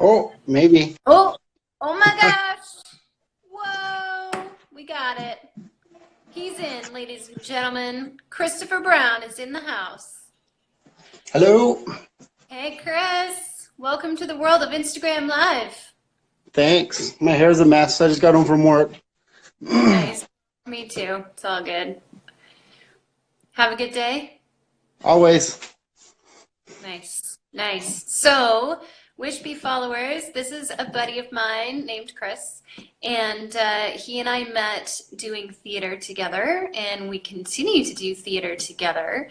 Oh, maybe. Oh my gosh. Whoa, we got it. He's in, ladies and gentlemen. Christopher Brown is in the house. Hello. Hey, Chris. Welcome to the world of Instagram Live. Thanks. My hair's a mess. I just got home from work. Nice. Me too. It's all good. Have a good day. Always. Nice. Nice. So, WISHBLIVE followers, this is a buddy of mine named Kris, and he and I met doing theater together, and we continue to do theater together.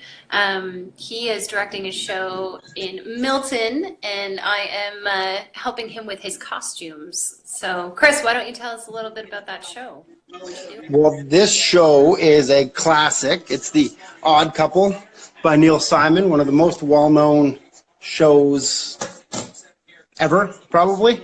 He is directing a show in Milton, and I am helping him with his costumes. So, Kris, why don't you tell us a little bit about that show? Well, this show is a classic. It's The Odd Couple by Neil Simon, one of the most well-known shows ever, probably.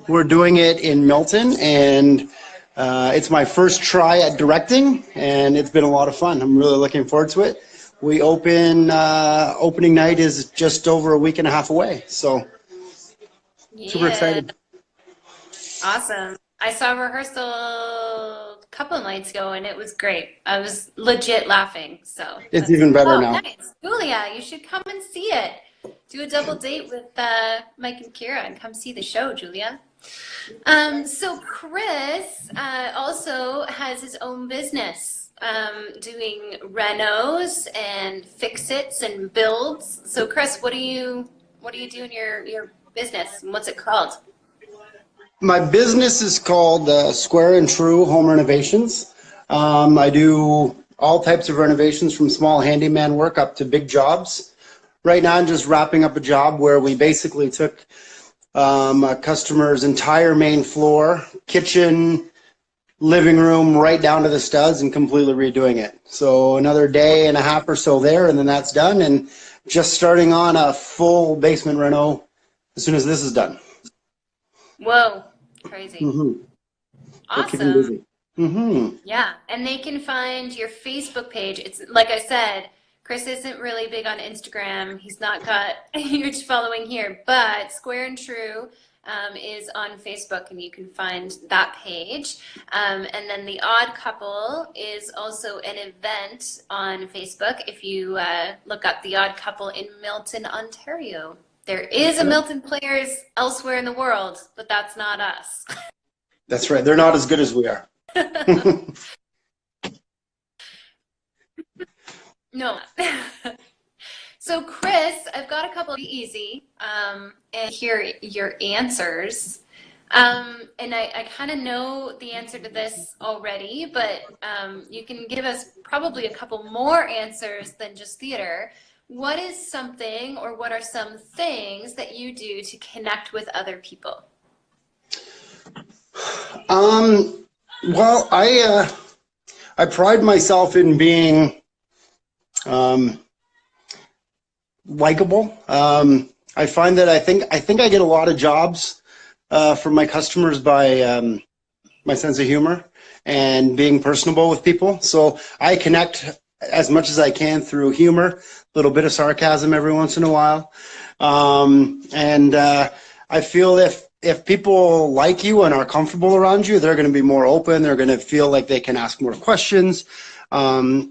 We're doing it in Milton, and it's my first try at directing, and it's been a lot of fun. I'm really looking forward to it. We opening night is just over a week and a half away, so super excited. Awesome. I saw rehearsal a couple of nights ago, and it was great. I was legit laughing. So it's even better now. Nice. Julia, you should come and see it. Do a double date with Mike and Kira and come see the show, Julia. So Kris also has his own business, doing renos and fix-its and builds. So Kris, what do you do in your business, and what's it called? My business is called Square and True Home Renovations. I do all types of renovations, from small handyman work up to big jobs. Right now I'm just wrapping up a job where we basically took a customer's entire main floor, kitchen, living room, right down to the studs, and completely redoing it. So another day and a half or so there, and then that's done, and just starting on a full basement reno as soon as this is done. Whoa, crazy. Mm-hmm. Awesome. Keeping busy. Mm-hmm. Yeah, and they can find your Facebook page. It's like I said, Kris isn't really big on Instagram. He's not got a huge following here, but Square and True is on Facebook, and you can find that page. And then The Odd Couple is also an event on Facebook. If you look up The Odd Couple in Milton, Ontario. There is a Milton Players elsewhere in the world, but that's not us. That's right. They're not as good as we are. No. So Kris, I've got a couple of easy, and hear your answers. And I kind of know the answer to this already, but you can give us probably a couple more answers than just theater. What is something, or what are some things that you do to connect with other people? Well, I pride myself in being likable. I find that I think I get a lot of jobs from my customers by my sense of humor and being personable with people. So I connect as much as I can through humor, a little bit of sarcasm every once in a while. I feel if people like you and are comfortable around you, they're going to be more open. They're going to feel like they can ask more questions. Everyone's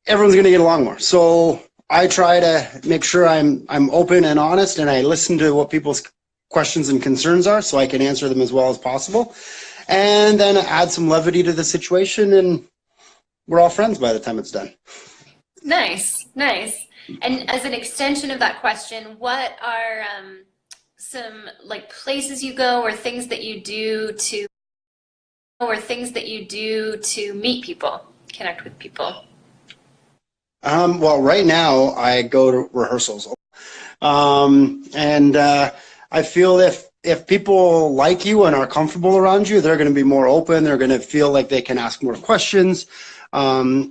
going to get along more. So I try to make sure I'm open and honest, and I listen to what people's questions and concerns are so I can answer them as well as possible. And then add some levity to the situation, and we're all friends by the time it's done. Nice, nice. And as an extension of that question, what are some places you go, or things that you do to meet people, connect with people? Well, right now I go to rehearsals, I feel if people like you and are comfortable around you, they're going to be more open. They're going to feel like they can ask more questions, everyone's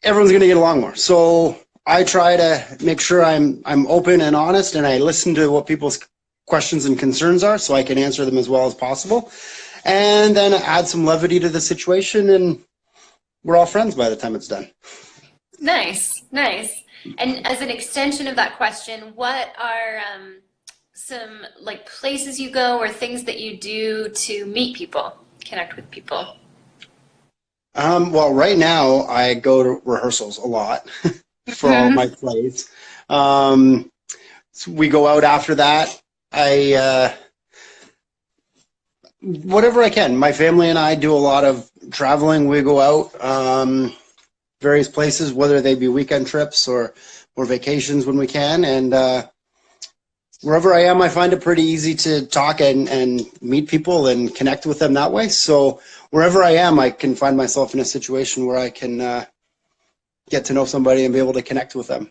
going to get along more. So I try to make sure I'm open and honest, and I listen to what people's questions and concerns are so I can answer them as well as possible, and then add some levity to the situation, and we're all friends by the time it's done. Nice, Nice. And as an extension of that question, what are some like places you go or things that you do to meet people, connect with people? Well, right now I go to rehearsals a lot for all my plays. So we go out after that. I whatever I can. My family and I do a lot of traveling. We go out various places, whether they be weekend trips or vacations when we can. And wherever I am, I find it pretty easy to talk and meet people and connect with them that way. So wherever I am, I can find myself in a situation where I can get to know somebody and be able to connect with them.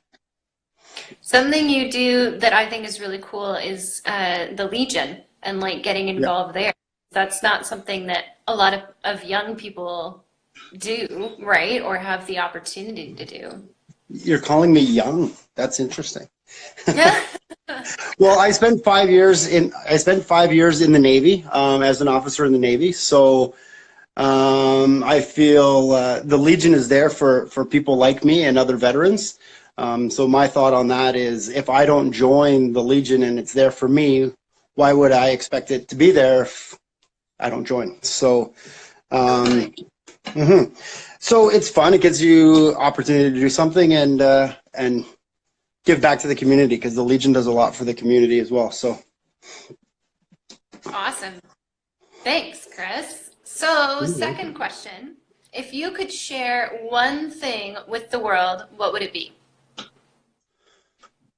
Something you do that I think is really cool is the Legion and like getting involved there. That's not something that a lot of young people do, right? Or have the opportunity to do. You're calling me young. That's interesting. Well, I spent 5 years in the Navy as an officer in the Navy. So I feel the Legion is there for people like me and other veterans. So my thought on that is, if I don't join the Legion and it's there for me, why would I expect it to be there if I don't join? So, so it's fun. It gives you opportunity to do something and give back to the community, because the Legion does a lot for the community as well. So awesome. Thanks, Kris. So, second question. If you could share one thing with the world, what would it be?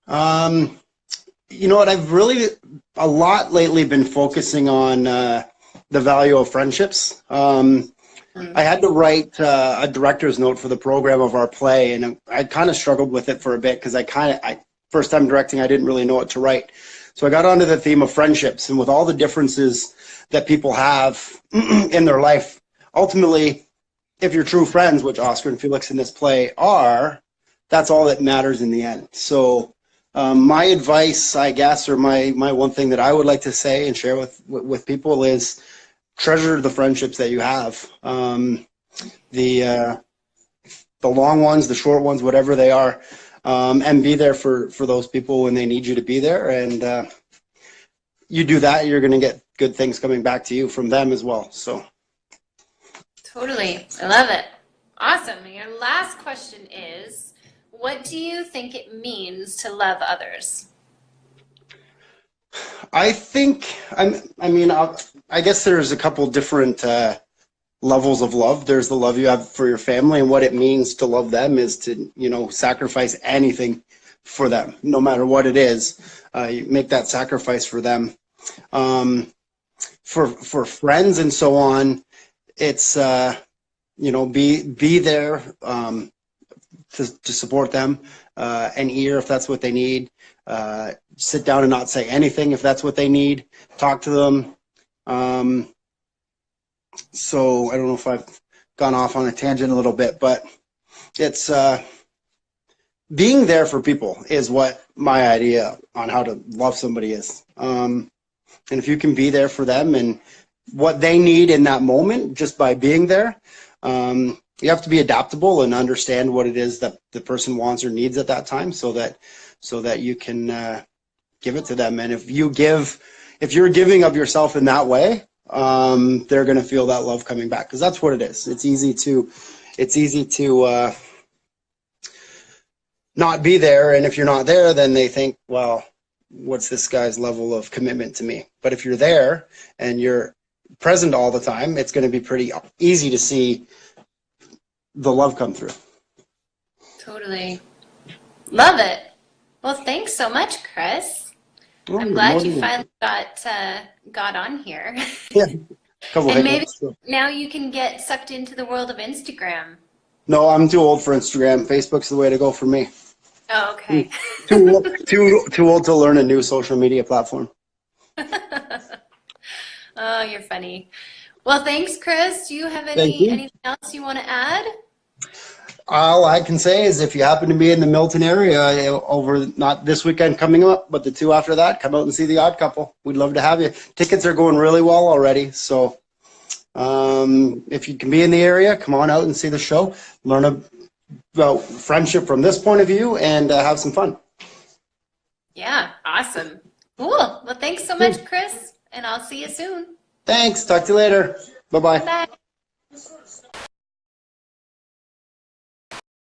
You know what? I've really a lot lately been focusing on the value of friendships. I had to write a director's note for the program of our play, and I kind of struggled with it for a bit because first time directing, I didn't really know what to write. So I got onto the theme of friendships, and with all the differences that people have in their life, ultimately, if you're true friends, which Oscar and Felix in this play are, that's all that matters in the end. So my advice, I guess, or my one thing that I would like to say and share with people is treasure the friendships that you have. The long ones, the short ones, whatever they are, and be there for those people when they need you to be there. And you do that, you're going to get good things coming back to you from them as well. So totally. I love it. Awesome. And your last question is, what do you think it means to love others? I think, I guess there's a couple different levels of love. There's the love you have for your family, and what it means to love them is to, sacrifice anything for them, no matter what it is. You make that sacrifice for them. For friends and so on, it's be there to support them, an ear if that's what they need. Sit down and not say anything if that's what they need. Talk to them. So I don't know if I've gone off on a tangent a little bit, but it's being there for people is what my idea on how to love somebody is. And if you can be there for them and what they need in that moment just by being there, you have to be adaptable and understand what it is that the person wants or needs at that time, so that you can give it to them. And if you're giving of yourself in that way, they're going to feel that love coming back, because that's what it is. It's easy to not be there, and if you're not there, then they think, well, what's this guy's level of commitment to me? But if you're there and you're present all the time, it's going to be pretty easy to see the love come through. Totally. Love it. Well, thanks so much, Kris. I'm glad you finally got on here. Yeah. And maybe now you can get sucked into the world of Instagram. No, I'm too old for Instagram. Facebook's the way to go for me. Oh, okay. Too old to learn a new social media platform. Oh, you're funny. Well, thanks, Kris. Do you have anything else you want to add? All I can say is, if you happen to be in the Milton area over, not this weekend coming up, but the two after that, come out and see The Odd Couple. We'd love to have you. Tickets are going really well already. So if you can be in the area, come on out and see the show. Learn friendship from this point of view and have some fun. Yeah, awesome. Cool. Well, thanks so much, Kris, and I'll see you soon. Thanks. Talk to you later. Bye-bye. Bye.